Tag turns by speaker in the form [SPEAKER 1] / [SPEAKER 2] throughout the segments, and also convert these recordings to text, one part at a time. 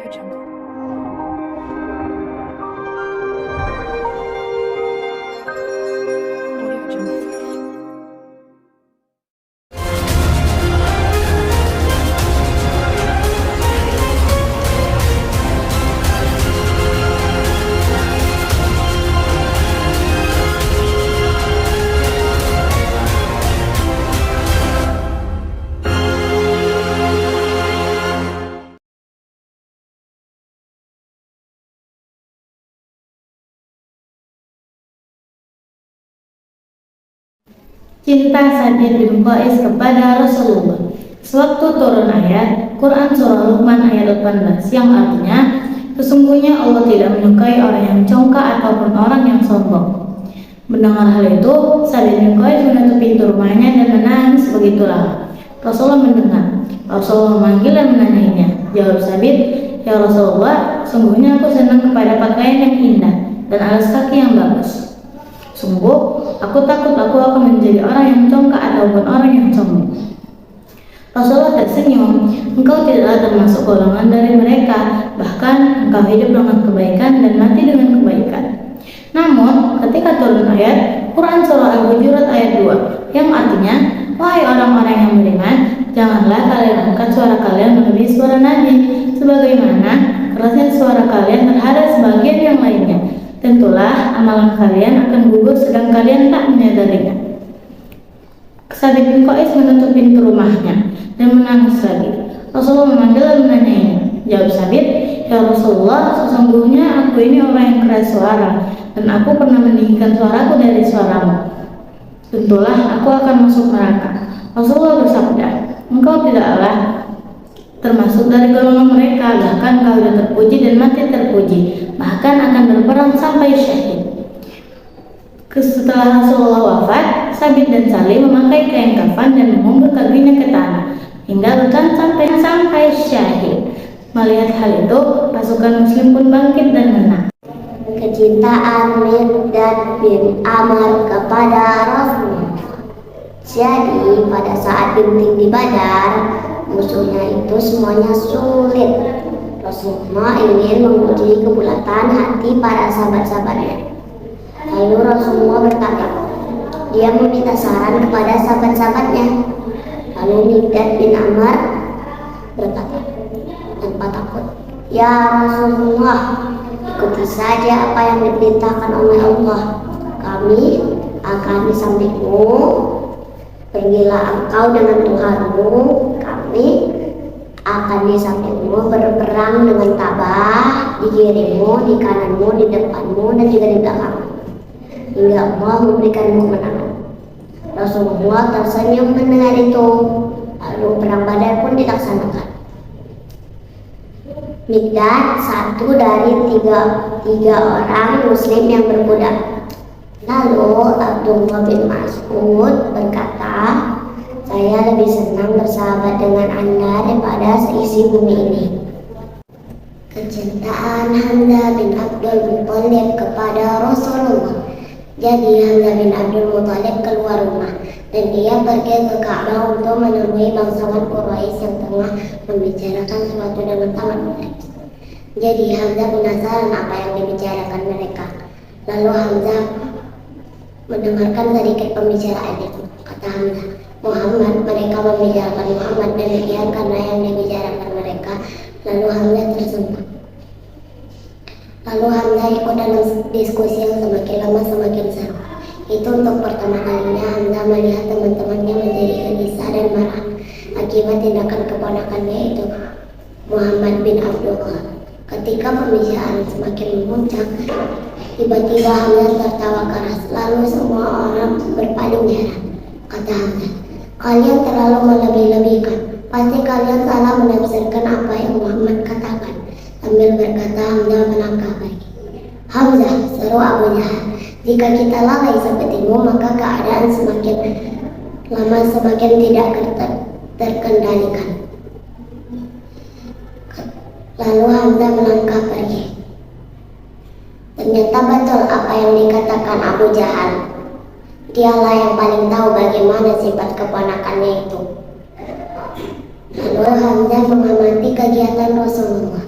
[SPEAKER 1] Audio Jungle. Audio Jungle.
[SPEAKER 2] Cinta Sabit bin Qais kepada Rasulullah. Sewaktu turun ayat Quran surah Luqman ayat 18 yang artinya, sesungguhnya Allah tidak menyukai orang yang congkak ataupun orang yang sombong. Mendengar hal itu, Sabit bin Qais menutup pintu rumahnya dan menangis begitulah. Rasulullah mendengar. Rasulullah memanggil dan menanyainya. Jawab Sabit, "Ya Rasulullah, sungguhnya aku senang kepada pakaian yang indah dan alas kaki yang bagus. Sungguh, aku takut aku akan menjadi orang yang congkak ataupun orang yang sombong." Rasulullah tersenyum, "Engkau tidaklah termasuk golongan dari mereka, bahkan engkau hidup dengan kebaikan dan mati dengan kebaikan." Namun, ketika turun ayat Quran surah Al-Hujurat ayat 2 yang artinya, "Wahai orang-orang yang beriman, janganlah kalian angkat suara kalian melebihi suara Nabi, sebagaimana kerasnya suara kalian terhadap sebagian yang lainnya. Tentulah amalan kalian akan gugur sedang kalian tak menyadarinya." Sabit bin Qais menutup pintu rumahnya dan menangis lagi. Rasulullah memanggil dan menanyainya. Jawab Sabit, "Ya Rasulullah, sesungguhnya aku ini orang yang keras suara dan aku pernah meninggikan suaraku dari suaramu. Tentulah aku akan masuk neraka." Rasulullah bersabda, "Engkau tidaklah termasuk dari golongan mereka, bahkan kau sudah terpuji dan mati terpuji, bahkan akan berperang sampai syahid." Setelah Rasulullah wafat, Sabit dan Salim memakai kain kafan dan mengubur kakinya ke tanah hingga bertahan sampai syahid. Melihat hal itu, pasukan Muslim pun bangkit dan menang.
[SPEAKER 3] Kecintaan Miqdad bin Amr kepada Rasulullah. Jadi pada saat genting di Badar, musuhnya itu semuanya sulit. Rasulullah ingin menguji kebulatan hati para sahabat-sahabatnya. Lalu Rasulullah berkata, dia meminta saran kepada sahabat-sahabatnya. Lalu Miqdad bin Amr berkata tanpa takut, "Ya Rasulullah, ikuti saja apa yang diperintahkan oleh Allah. Kami akan di sampingmu. Pergilah engkau dengan Tuhanmu, kami akan di sampingmu berperang dengan tabah di kirimu, di kananmu, di depanmu, dan juga di belakangmu, hingga Allah memberikanmu kemenangan." Rasulullah tersenyum mendengar itu. Lalu perang Badar pun dilaksanakan. Miqdad satu dari tiga orang Muslim yang berkuda. Lalu Abdullah bin Mas'ud berkata, "Saya lebih senang bersahabat dengan Anda daripada seisi bumi ini." Kecintaan Hamzah bin Abdul Muthalib kepada Rasulullah. Jadi Hamzah bin Abdul Muthalib keluar rumah dan ia pergi ke Ka'bah untuk menemui bangsawan Quraisy yang tengah membicarakan sesuatu dengan sangat menarik. Jadi Hamzah penasaran apa yang dibicarakan mereka. Lalu Hamzah mendengarkan sedikit pembicaraan itu. Kata Hamzah, "Muhammad, mereka membicarakan Muhammad, demikian karena yang dibicarakan mereka." Lalu Hamzah tersenyum. Lalu Hamzah ikut dalam diskusi yang semakin lama semakin seru. Itu untuk pertama kalinya Hamzah melihat teman-temannya menjadi gelisah dan marah akibat tindakan keponakannya itu, Muhammad bin Abdullah. Ketika pembicaraan semakin memuncak, tiba-tiba Hamzah tertawa keras. Lalu semua orang berpaling heran. Kata Hamzah, "Kalian terlalu melebih-lebihkan. Pasti kalian salah menafsirkan apa yang Muhammad katakan." Sambil berkata Hamzah melangkah lagi. "Hamzah," seru Abu Jahal, "jika kita lalai sepertimu, maka keadaan semakin lama semakin tidak terkendalikan." Lalu Hamzah melangkah pergi. Ternyata betul apa yang dikatakan Abu Jahal. Dialah yang paling tahu bagaimana sifat keponakannya itu. Lalu Hamzah mengamati kegiatan Rasulullah.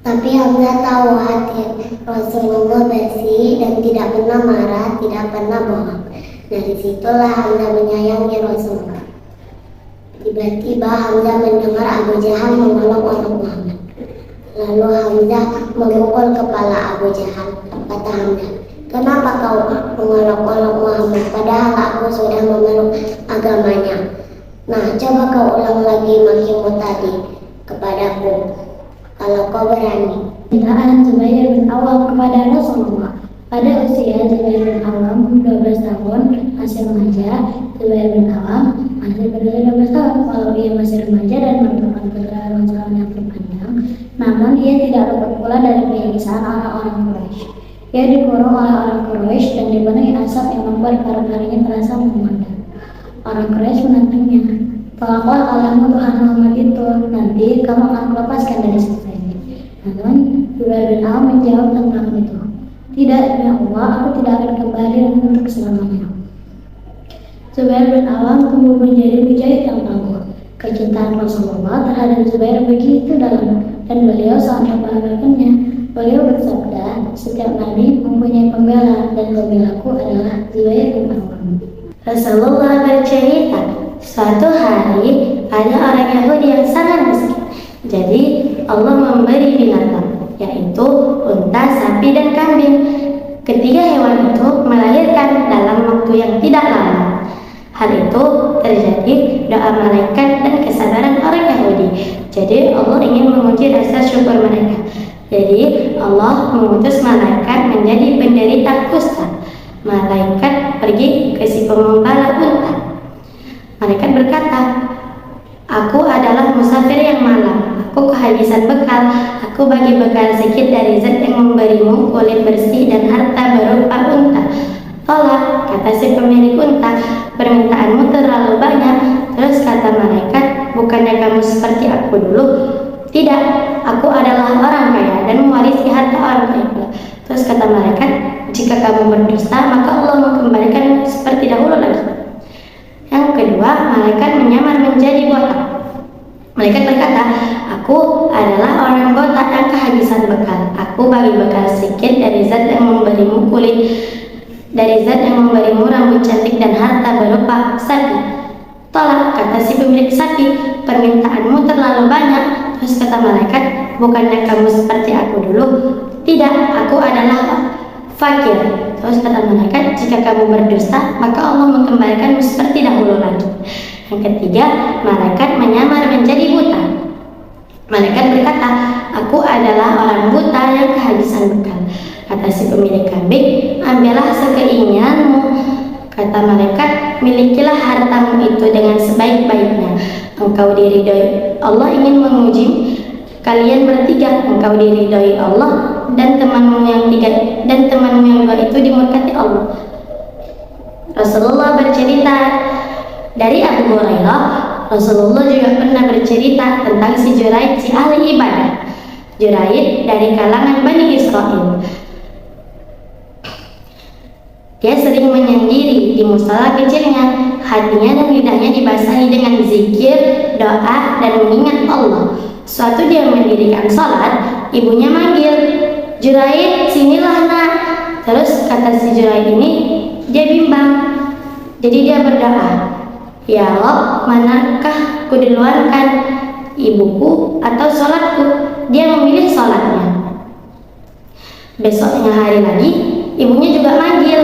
[SPEAKER 3] Tapi Hamzah tahu hati Rasulullah bersih dan tidak pernah marah, tidak pernah bohong. Dari situlah Hamzah menyayangi Rasulullah. Tiba-tiba Hamzah mendengar Abu Jahal mengolok-olok Muhammad. Lalu Hamzah memukul kepala Abu Jahal. Kata Hamzah, "Kenapa kau mengolok-olok Muhammad padahal aku sudah memeluk agamanya? Nah, coba kau ulang lagi makimu tadi kepadaku, kalau kau berani."
[SPEAKER 1] Cintaan Zubair bin Awam kepada Rasulullah. Pada usia Zubair bin Awam 12 tahun, masih remaja, Zubair bin Awam masih berusia 12 tahun. Walau ia masih remaja dan merupakan putra Rasulullah yang terpandang, namun ia tidak luput pula dari penyiksaan orang-orang Quraisy. Ia dikurung oleh orang Quraisy dan dipenuhi asap yang membuat paru-parunya terasa memudar. Orang Quraisy menantangnya, "Tolaklah olehmu Tuhan Muhammad itu, nanti kamu akan kulepaskan dari siksa ini." Namun Zubair bin Awam menjawab tentang itu, "Tidak, demi Allah, aku tidak akan kembali untuk selamanya." Zubair bin Awam tumbuh menjadi mujahid yang tangguh. Kecintaan Rasulullah terhadap Zubair begitu dalam dan beliau sangat membanggakannya. Beliau bersabda, "Setiap nabi mempunyai pembela dan pembelaku adalah Zubair bin Awam."
[SPEAKER 2] Rasulullah bercerita, suatu hari ada orang Yahudi yang sangat miskin. Jadi Allah memberi binatang, yaitu unta, sapi, dan kambing. Ketiga hewan itu melahirkan dalam waktu yang tidak lama. Hal itu terjadi doa malaikat dan kesabaran orang Yahudi. Jadi Allah ingin menguji rasa syukur mereka. Jadi Allah mengutus malaikat menjadi penderita kusta. Malaikat pergi ke si pengembala unta. Malaikat berkata, "Aku adalah musafir yang malang. Aku kehabisan bekal. Aku bagi bekal sedikit dari zat yang memberimu kulit bersih dan harta berupa unta." "Tolak," kata si pemilik unta, "permintaanmu terlalu banyak." Terus kata malaikat, "Bukannya kamu seperti aku dulu?" "Tidak, aku adalah orang kaya dan mewarisi harta orang kaya pula." Terus kata malaikat, "Jika kamu berdusta, maka Allah mengembalikan seperti dahulu lagi." Yang kedua, malaikat menyamar menjadi botak. Malaikat berkata, "Aku adalah orang botak yang kehabisan bekal. Aku bagi bekal sedikit dari zat yang memberimu kulit, dari zat yang memberimu rambut cantik dan harta berupa sapi." "Tolak," kata si pemilik sapi, "permintaanmu terlalu banyak." Terus kata malaikat, "Bukannya kamu seperti aku dulu?" "Tidak, aku adalah fakir." Terus kata malaikat, "Jika kamu berdusta, maka Allah mengembalikanmu seperti dahulu lagi." Yang ketiga, malaikat menyamar menjadi buta. Malaikat berkata, "Aku adalah orang buta yang kehabisan bekal." Kata si pemilik kambing, "Ambillah sekeinginanmu." Kata malaikat, "Milikilah hartamu itu dengan sebaik-baiknya. Engkau diridhoi Allah ingin menguji kalian bertiga. Engkau diridhoi Allah dan temanmu yang tiga, dan temanmu yang dua itu dimurkati Allah." Rasulullah bercerita dari Abu Hurairah, Rasulullah juga pernah bercerita tentang si Juraid, si ahli ibadah. Juraid dari kalangan Bani Israel. Dia sering menyendiri di musola kecilnya, hatinya dan lidahnya dibasahi dengan zikir, doa, dan mengingat Allah. Suatu dia mendirikan sholat, ibunya manggil, "Juraid, sinilah nak." Terus kata si Juraid ini, dia bimbang. Jadi dia berdoa, "Ya Allah, manakah kuduluankan, ibuku atau sholatku?" Dia memilih sholatnya. Besoknya hari lagi, ibunya juga manggil,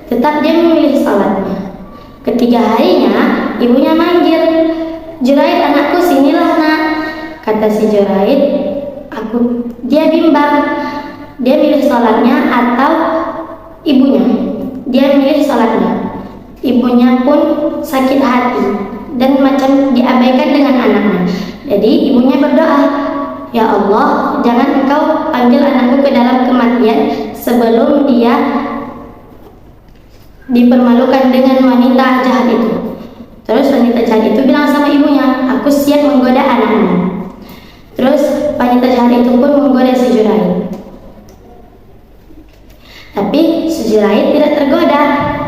[SPEAKER 2] tetap dia memilih sholatnya. Ketiga harinya, ibunya manggil, "Juraid, anakku, sinilah nak." Kata si Juraid, dia bimbang, dia milih sholatnya atau ibunya. Dia milih sholatnya. Ibunya pun sakit hati dan macam diabaikan dengan anaknya. Jadi ibunya berdoa, "Ya Allah, jangan engkau panggil anakku ke dalam kematian sebelum dia dipermalukan dengan wanita jahat itu." Terus wanita jahat itu bilang sama ibunya, "Aku siap menggoda anaknya." Terus wanita jahat itu pun menggoda si Juraid. Tapi si Juraid tidak tergoda,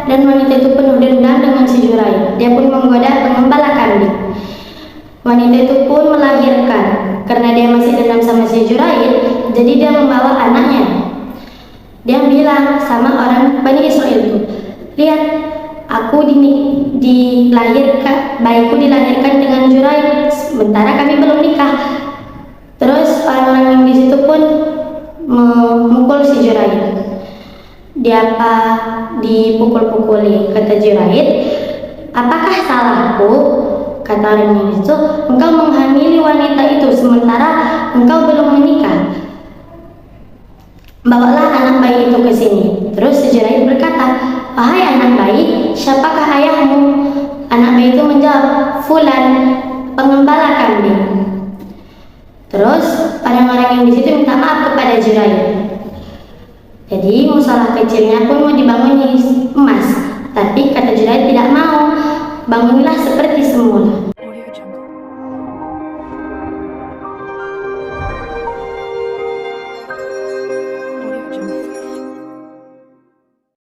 [SPEAKER 2] dan wanita itu penuh dendam dengan si Juraid. Dia pun menggoda pengembala kambing. Wanita itu pun melahirkan. Karena dia masih dendam sama si Juraid, jadi dia membawa anaknya. Dia bilang sama orang Bani Israel itu, lihat, aku dilahirkan, bayiku dilahirkan dengan Juraid, sementara kami belum nikah. Terus orang-orang yang di situ pun memukul si Juraid. Dipukul-pukuli. Kata Juraid, apakah salahku? Kata orang yang di situ, engkau menghamili wanita itu sementara engkau belum menikah. Bawalah anak bayi itu ke sini. Terus si Juraid berkata, wahai anak bayi, siapakah ayahmu? Anak bayi itu menjawab, Fulan, pengembala kambing. Terus orang-orang yang di situ minta maaf kepada Juraid. Jadi musalah kecilnya pun mau dibangun emas, tapi kata Juraid tidak mau, bangunlah seperti semula.